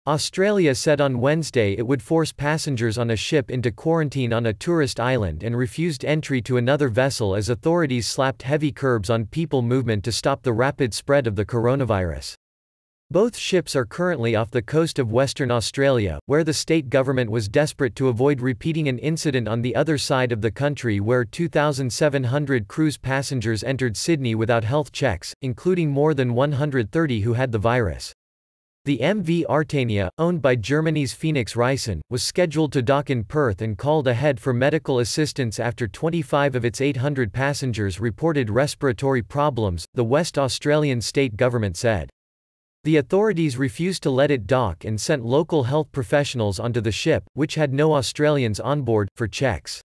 Australia said on Wednesday it would force passengers on a ship into quarantine on a tourist island and refused entry to another vessel as authorities slapped heavy curbs on people movement to stop the rapid spread of the coronavirus. Both ships are currently off the coast of Western Australia, where the state government was desperate to avoid repeating an incident on the other side of the country where 2,700 cruise passengers entered Sydney without health checks, including more than 130 who had the virus. The MV Artania, owned by Germany's Phoenix Risen, was scheduled to dock in Perth and called ahead for medical assistance after 25 of its 800 passengers reported respiratory problems, the West Australian state government said. The authorities refused to let it dock and sent local health professionals onto the ship, which had no Australians on board, for checks.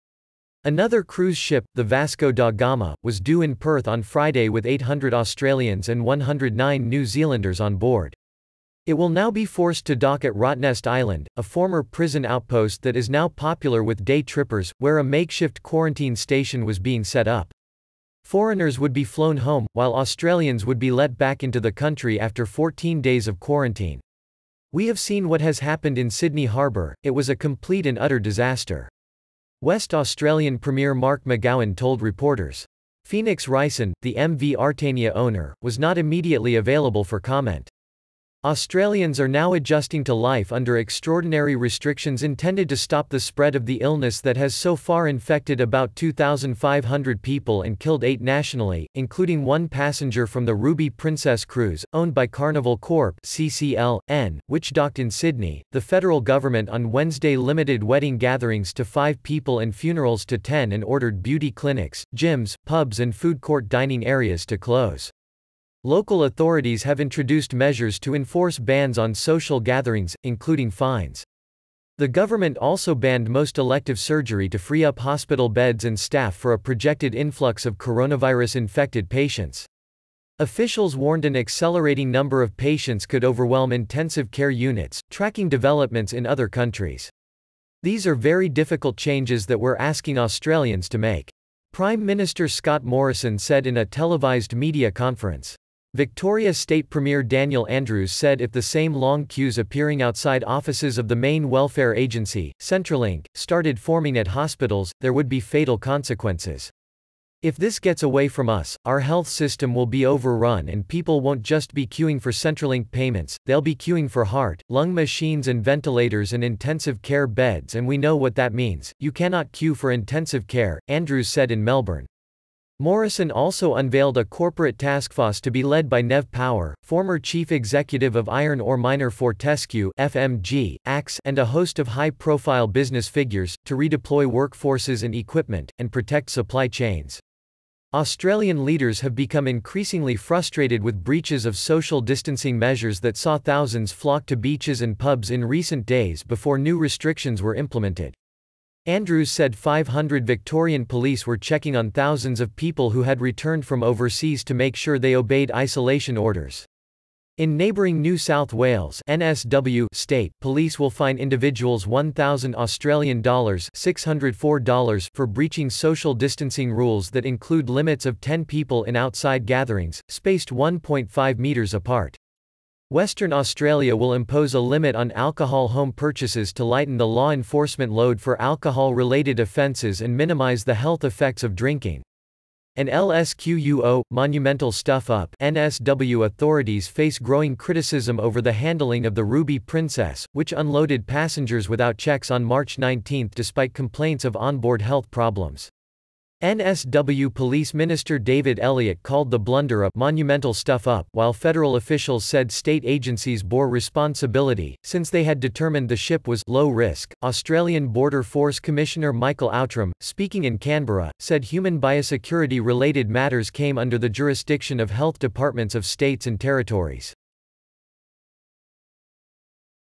Another cruise ship, the Vasco da Gama, was due in Perth on Friday with 800 Australians and 109 New Zealanders on board. It will now be forced to dock at Rottnest Island, a former prison outpost that is now popular with day trippers, where a makeshift quarantine station was being set up. Foreigners would be flown home, while Australians would be let back into the country after 14 days of quarantine. "We have seen what has happened in Sydney Harbour, it was a complete and utter disaster," West Australian Premier Mark McGowan told reporters. Phoenix Risen, the MV Artania owner, was not immediately available for comment. Australians are now adjusting to life under extraordinary restrictions intended to stop the spread of the illness that has so far infected about 2,500 people and killed 8 nationally, including 1 passenger from the Ruby Princess cruise, owned by Carnival Corp (CCL-N), which docked in Sydney. The federal government on Wednesday limited wedding gatherings to 5 people and funerals to 10 and ordered beauty clinics, gyms, pubs and food court dining areas to close. Local authorities have introduced measures to enforce bans on social gatherings, including fines. The government also banned most elective surgery to free up hospital beds and staff for a projected influx of coronavirus-infected patients. Officials warned an accelerating number of patients could overwhelm intensive care units, tracking developments in other countries. "These are very difficult changes that we're asking Australians to make," Prime Minister Scott Morrison said in a televised media conference. Victoria State Premier Daniel Andrews said if the same long queues appearing outside offices of the main welfare agency, Centrelink, started forming at hospitals, there would be fatal consequences. "If this gets away from us, our health system will be overrun and people won't just be queuing for Centrelink payments, they'll be queuing for heart, lung machines and ventilators and intensive care beds, and we know what that means. You cannot queue for intensive care," Andrews said in Melbourne. Morrison also unveiled a corporate task force to be led by Nev Power, former chief executive of iron ore miner Fortescue (FMG), Axe, and a host of high-profile business figures, to redeploy workforces and equipment, and protect supply chains. Australian leaders have become increasingly frustrated with breaches of social distancing measures that saw thousands flock to beaches and pubs in recent days before new restrictions were implemented. Andrews said 500 Victorian police were checking on thousands of people who had returned from overseas to make sure they obeyed isolation orders. In neighbouring New South Wales (NSW) state, police will fine individuals $1,000 ($604) for breaching social distancing rules that include limits of 10 people in outside gatherings, spaced 1.5 metres apart. Western Australia will impose a limit on alcohol home purchases to lighten the law enforcement load for alcohol-related offences and minimise the health effects of drinking. An LSQUO, monumental stuff-up, NSW authorities face growing criticism over the handling of the Ruby Princess, which unloaded passengers without checks on March 19 despite complaints of onboard health problems. NSW Police Minister David Elliott called the blunder a monumental stuff-up, while federal officials said state agencies bore responsibility, since they had determined the ship was low risk. Australian Border Force Commissioner Michael Outram, speaking in Canberra, said human biosecurity-related matters came under the jurisdiction of health departments of states and territories.